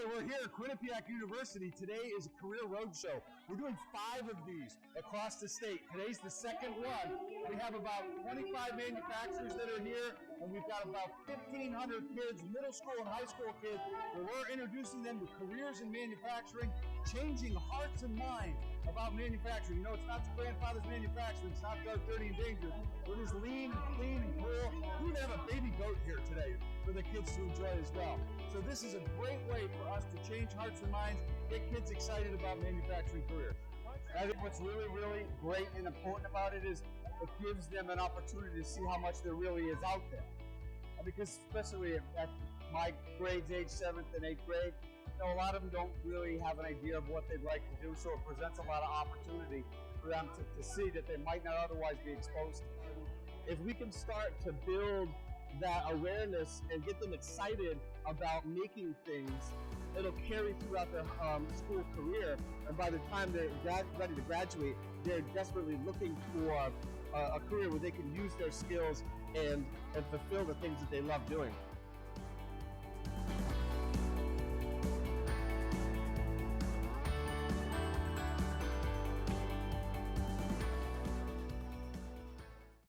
Okay, we're here at Quinnipiac University. Today is a career roadshow. We're doing 5 of these across the state. Today's the second one. We have about 25 manufacturers that are here, and we've got about 1,500 kids, middle school and high school kids, where we're introducing them to careers in manufacturing, changing hearts and minds about manufacturing. You know, it's not grandfather's manufacturing, it's not dark, dirty, and dangerous. We're just lean and clean and cool. We even have a baby goat here today for the kids to enjoy as well. So this is a great way for us to change hearts and minds, get kids excited about manufacturing careers. I think what's really, really great and important about it is it gives them an opportunity to see how much there really is out there. Because especially at my grades, age 7th and 8th grade, you know, a lot of them don't really have an idea of what they'd like to do, so it presents a lot of opportunity for them to see that they might not otherwise be exposed to. If we can start to build that awareness and get them excited about making things, it'll carry throughout their school career, and by the time they're ready to graduate, they're desperately looking for a career where they can use their skills and fulfill the things that they love doing.